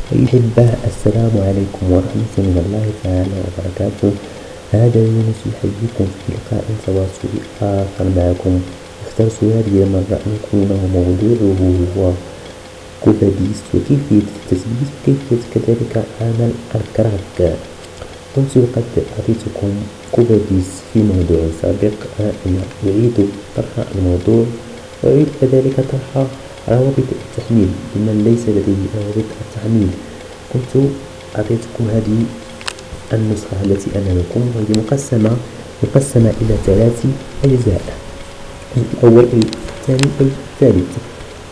أحبة، السلام عليكم ورحمة من الله تعالى وبركاته. هذا يونس يحييكم في لقاء تواصلي آخر معكم. اخترت هذه المرة أن يكون موضوعه هو كوباديس وكيفية التثبيت وكيفية كذلك عمل الكراك. كنت قد أعطيتكم كوباديس في موضوع سابق. أنا أعيد طرح الموضوع وأعيد كذلك طرح روابط التحميل لمن ليس لديه روابط التحميل. كنت أعطيتكم هذه النسخة التي أمامكم وهي مقسمة إلى 3 أجزاء: الأول أي الثاني أي الثالث.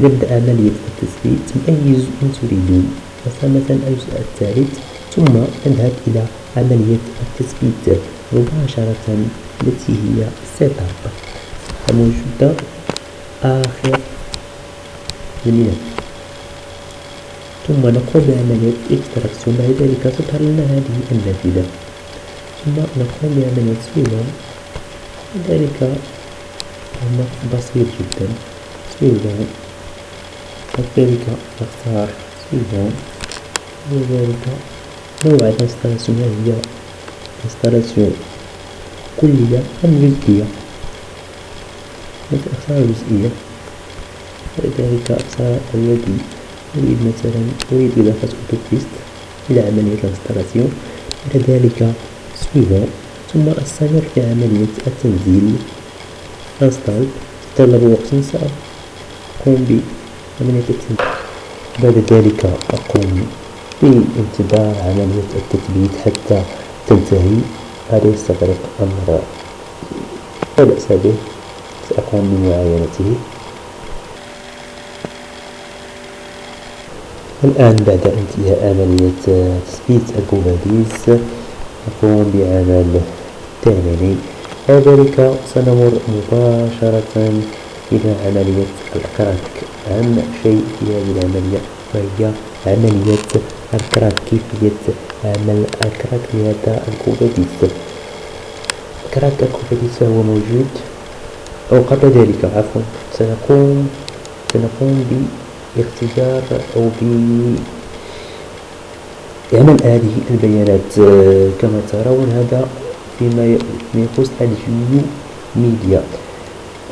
نبدأ عملية التثبيت من أي جزء تريدون، مثلا الجزء الثالث، ثم نذهب إلى عملية التثبيت مباشرة التي هي سيت اب الموجودة آخر الملف، ثم نقوم بعملية اكستراكسيون. بعد ذلك تظهر لنا هذه النافذة، ثم نقوم بعملية سويفون. ذلك أمر بسيط جدا. سويفون، وكذلك نختار سويفون، وذلك نوع الانستالاسيون هي انستالاسيون كلية أم جزئية. نختار جزئية، ولذلك أختار الذي أريد. مثلا أريد إضافة أوتوبيست إلى عملية الانستالاسيون. بعد ذلك سويفون، ثم أستمر في عملية التنزيل انستال. تطلب وقت، سأقوم بعملية التنزيل. بعد ذلك أقوم بانتظار عملية التثبيت حتى تنتهي. هذا يستغرق أمر لا بأس به، سأقوم بمعاينته. الآن بعد انتهاء عملية تثبيت الكوباديس نقوم بعمل تاني. بعد ذلك سنمر مباشرة إلى عملية الكراك. أهم شيء في هذه العملية وهي عملية الكراك، كيفية عمل الكراك لهذا الكوباديس. كراك الكوباديس هو موجود، أو قبل ذلك عفوا سنقوم باختيار أو بعمل هذه البيانات. كما ترون هذا فيما يخص الجيو ميديا،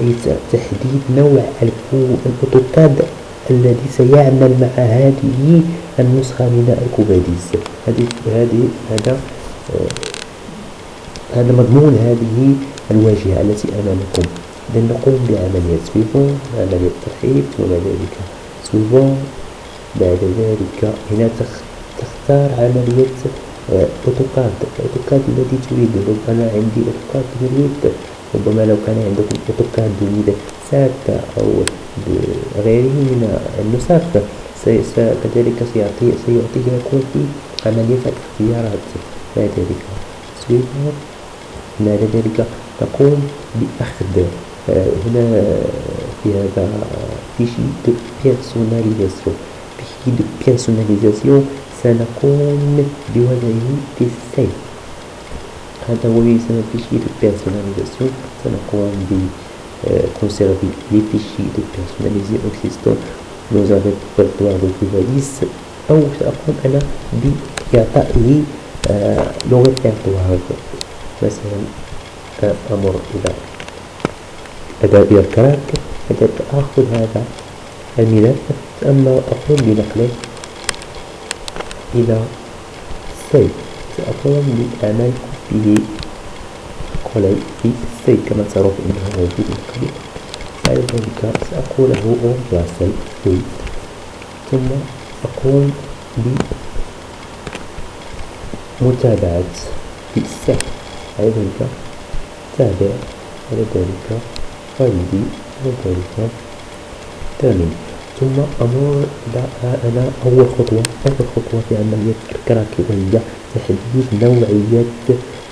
أي تحديد نوع الأوتوكاد الذي سيعمل مع هذه النسخة من الكوباديس. هذا مضمون هذه الواجهة التي أمامكم. إذن نقوم بعملية سويفون، عملية ترحيب، ثم بعد ذلك سويفون. بعد ذلك هنا تختار عملية الأوتوكاد الذي تريده. ربما عندي أوتوكاد جديد، ربما لو كان عندكم أوتوكاد جديد سات أو غيره من النسخ كذلك سيعطيكم في عملية الاختيارات. بعد ذلك سويفون. بعد ذلك نقوم بأخذ هنا في هذا فيشي دو بيرسوناليزاسيون سنقوم بوضعه في السيف. هذا هو يسمى فيشي دو بيرسوناليزاسيون. سنقوم بكونسيرفي لي فيشي دو بيرسوناليزي اكزيستون. nous avons répertoire de كوباديس، أو سأقوم أنا بإعطائه لغة répertoire. مثلا أمر إلى أداة الكراك، آخذ هذا الملف، ثم أقوم بنقله إلى السيف. سأقوم بعمل كوبي في السيف كما ترون إنه موجود من قبل. بعد ذلك سأقوله remplacer with، ثم أقوم بمتابعة في السيف. بعد ذلك تابع، بعد ذلك فايدي، بعد ذلك تامين، ثم أمر إلى أنا أول خطوة آخر خطوة في عملية الكراك، وهي تحديد نوعية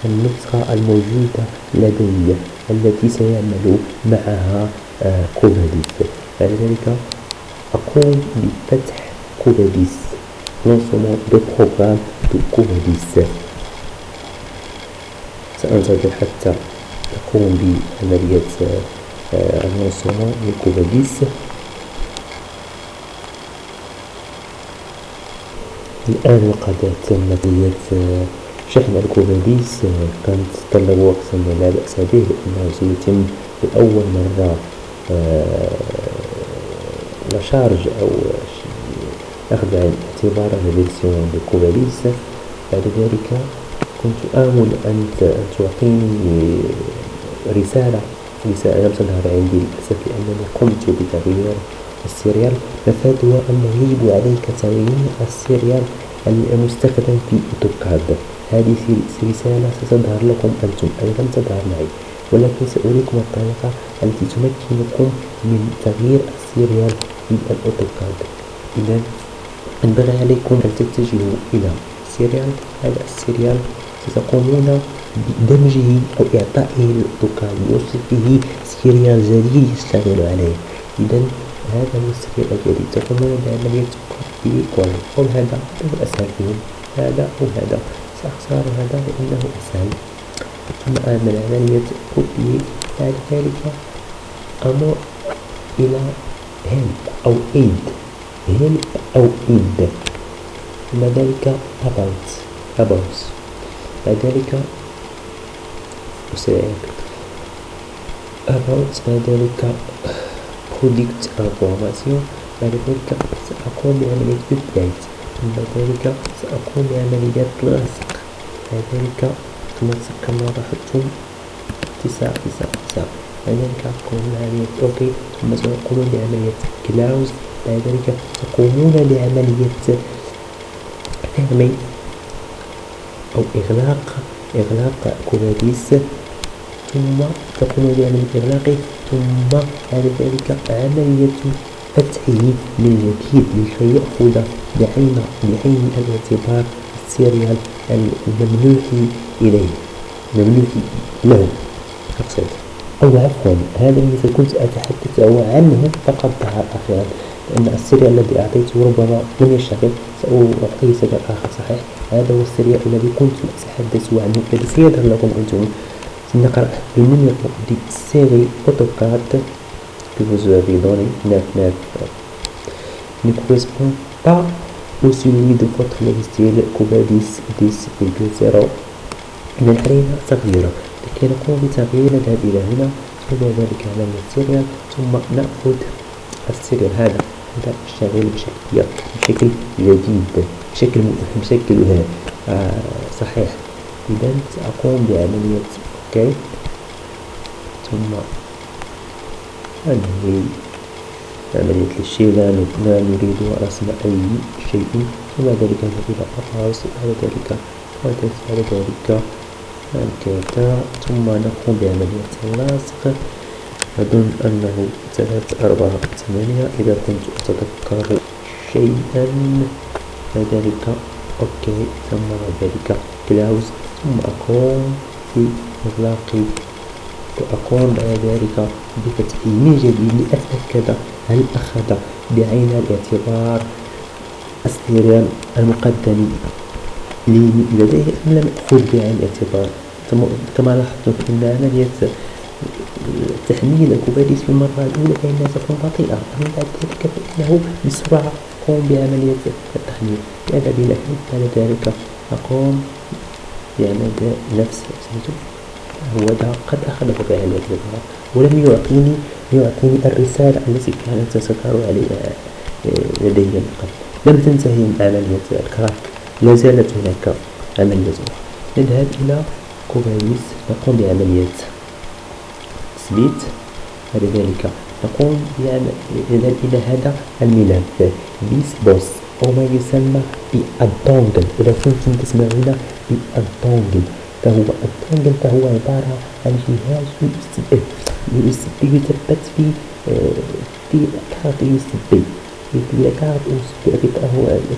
النسخة الموجودة لدي التي سيعمل معها كوباديس. بعد ذلك أقوم بفتح كوباديس، lancement de programme de كوباديس. سأنتظر حتى تقوم بعملية lancement لكوباديس. الآن وقد تم عملية شحن الكواليس. كانت تتطلب وقتا لا بأس به، لأنه سيتم لأول مرة لشارج أو أخذ بعين الاعتبار فيرسيون الكواليس. بعد ذلك كنت آمل أن تعطيني رسالة لم تظهر عندي للأسف، لأنني قمت بتغيير السيريال. مفادها أنه يجب عليك تغيير السيريال المستخدم في أوتوكاد. هذه رسالة ستظهر لكم أنتم، أي لم تظهر معي، ولكن سأريكم الطريقة التي تمكنكم من تغيير السيريال في الأوتوكاد. إذا ينبغي عليكم أن تتجهوا إلى سيريال. هذا السيريال ستقومون بدمجه أو إعطائه للأوتوكاد بوصفه سيريال جديد يشتغل عليه. إذا هذا هو السيريال الجديد، تقومون بعملية كوبي أو هذا هو أسهل فيهم، هذا أو هذا. سأختار هذا لأنه أسهل، ثم أعمل عملية كوبي. بعد ذلك أمر إلى help أو aid، help أو aid. ثم ذلك about. بعد ذلك أسرع about. بعد ذلك product information. بعد ذلك سأقوم بعملية update. ثم ذلك سأقوم بعملية لصق. بعد ذلك تنسق كما لاحظتم 999. بعد ذلك أقوم بعملية OK. ثم سأقوم بعملية close. بعد ذلك تقومون بعملية فهم أو إغلاق كواليس، ثم تقومون بعملية إغلاقه، ثم بعد ذلك عملية فتحه من جديد لكي يأخذ بعين الاعتبار السيريال الممنوح له أقصد، أو عفوا هذا الذي كنت أتحدث عنه فقط ظهر أخيرا، لأن السيريال الذي أعطيته ربما لم يشتغل. سأعطيه سيريال آخر صحيح. هذا هو السيريال الذي كنت أتحدث عنه، الذي سيظهر لكم أنتم. سنقرأ النمرة دي série AutoCAD que vous avez donné 99 ne correspond pas au celui de votre logiciel Cobadis 10.0. إن علينا تغييره. لكي نقوم بتغيير نذهب إلى هنا، ثم ذلك على السيريال، ثم نأخذ السيريال هذا يشتغل بشكل جديد، بشكل صحيح. إذا سأقوم بعملية OK، ثم أنهي عملية الشيء. لا نريد رسم أي شيء. ثم ذلك إلى الرأس. بعد ذلك كذا، ثم نقوم بعملية اللصق. أظن أنه 348 إذا كنت أتذكر شيئا. ذلك OK، ثم ذلك كلاوز، ثم أقوم بإغلاق، وأقوم بعد ذلك بفتحه من جديد لأتأكد هل أخذ بعين الاعتبار السيريال المقدم لديه أم لم يأخذ بعين الاعتبار. كما لاحظتم أن عملية تحميل الكوباديس في المرة الأولى فإنها تكون بطيئة، أما بعد ذلك فإنه بسرعة أقوم بعملية التحميل. بعد ذلك أقوم بعمل نفس هو ده قد أخذه بعين الاعتبار ولم يعطيني الرسالة التي كانت تظهر عليها لدي من قبل. لم تنتهي عملية الكراك، لا زالت هناك عملية أخرى. نذهب إلى كوباديس، نقوم بعملية سبيت. بعد ذلك نقوم إلى هذا الملف بيس بوس أو ما يسمى بالدونجل. إذا كنتم تسمعون بالدونجل، فهو عبارة عن جهاز USB يثبت في كارت USB، هو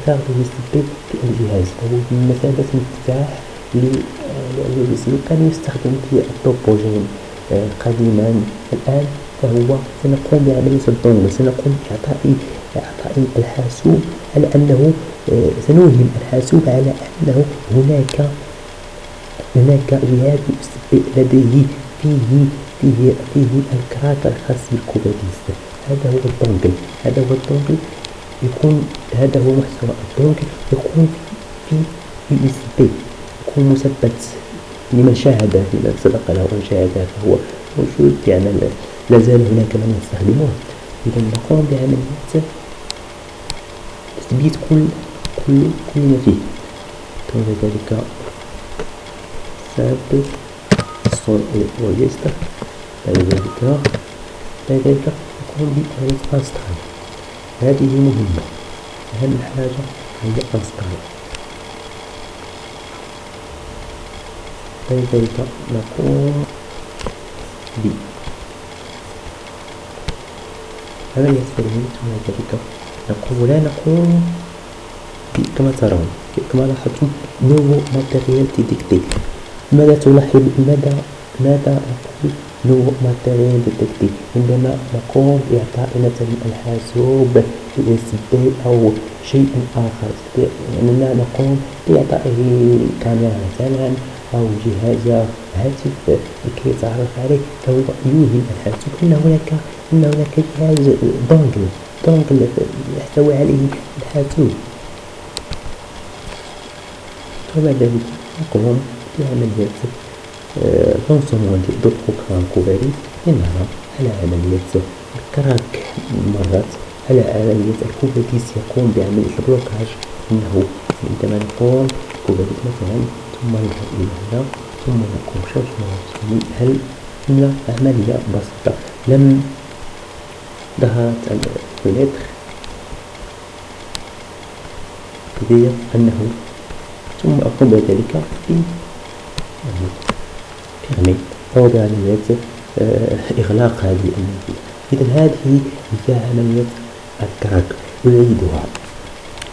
كارت USB في الجهاز، فهو بمثابة مفتاح للUSB. كان يستخدم في الطوبوجين قديما. الآن فهو سنقوم بعملية الدونجل، سنقوم بإعطاء الحاسوب على أنه سنوهم الحاسوب على أنه هناك جهاز USB لديه فيه الكراك الخاص بالكوباديس. هذا هو الدونجل. يكون هذا هو محتوى. دونك يكون في USB، يكون مثبت لمن شاهد فيما سبق له أن شاهد فهو موجود يعني لازال هناك من يستخدمه. إذا نقوم بعملية تثبيت كل ما فيه. ثم ذلك ثابت الصون واليستر. بعد ذلك نقوم بعملية انستال. هذه مهمة، أهم حاجة هي انستال. بعد ذلك نقوم بعملية تفعيل. ثم ذلك لا نقوم كما ترون كما لاحظتم نوفو ماتيريال ديتكتي. ماذا تلاحظ؟ ماذا نقول نوفو ماتيريال ديتكتي؟ عندما نقوم بإعطاء مثلا الحاسوب USB أو شيء آخر، أننا نقوم بإعطائه كاميرا مثلا أو جهاز هاتف لكي يتعرف عليه، فهو يوهم الحاسوب أن هناك جهاز دونجل يحتوي عليه الحاسوب. ثم ذلك نقوم بعملية لونسومون دو بروغرام كوفاليس لنرى على عملية الكراك مرات، على عملية الكوفاليس يقوم بعملية البلوكاج. إنه عندما نقوم بكوفاليس مثلا ثم نذهب إلى هنا ثم نقوم شارجمون، هل إن عملية بسيطة لم ظهرت الفلتر بداية أنه ثم أقوم بذلك بتغميد أو بعملية إغلاق هذه النافذة. إذا هذه هي عملية الكراك. أعيدها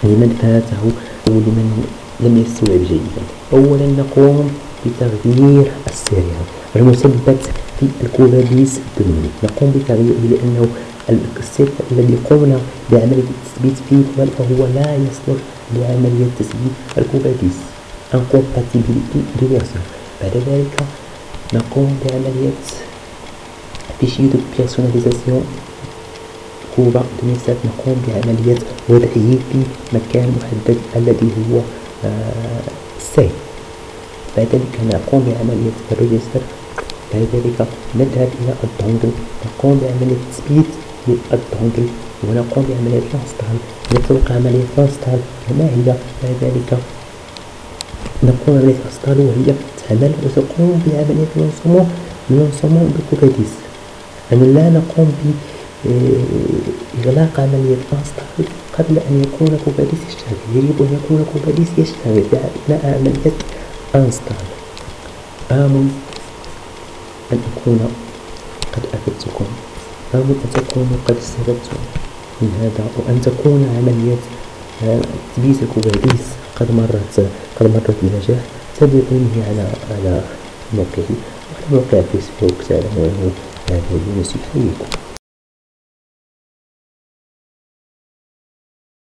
لمن فاته أو لمن لم يستوعب جيدا. أولا نقوم بتغيير السيريال المثبت في الكوفاليس الدهني، نقوم بتغييره لأنه السيريال الذي قمنا بعملية التثبيت فيه فهو لا يصلح لعملية تثبيت الكوفاليس incompatibility de version. بعد ذلك نقوم بعملية fichier de personnalisation كوفا 2007، نقوم بعملية وضعه في مكان محدد الذي هو سي. بعد ذلك نقوم بعملية الريجستر. بعد ذلك نذهب إلى الدونجل، نقوم بعملية تثبيت للدونجل ونقوم بعملية انستال. نترك عملية انستال كما هي. بعد ذلك نقوم بعملية انستال وهي تعمل، وتقوم بعملية لونسومون بكوفاليس. أنا لا نقوم بإغلاق عملية انستال قبل أن يكون كوفاليس يشتغل. يجب أن يكون كوفاليس يشتغل أثناء عملية انستال. آمل أن أكون قد أفدتكم، آمل أن تكونوا قد استفدتم من هذا، وأن تكون عملية تثبيت الكوفاليس قد مرت بنجاح. تابعوني على موقعي وعلى موقع فيسبوك تعلمون. هذا يونس يحييكم.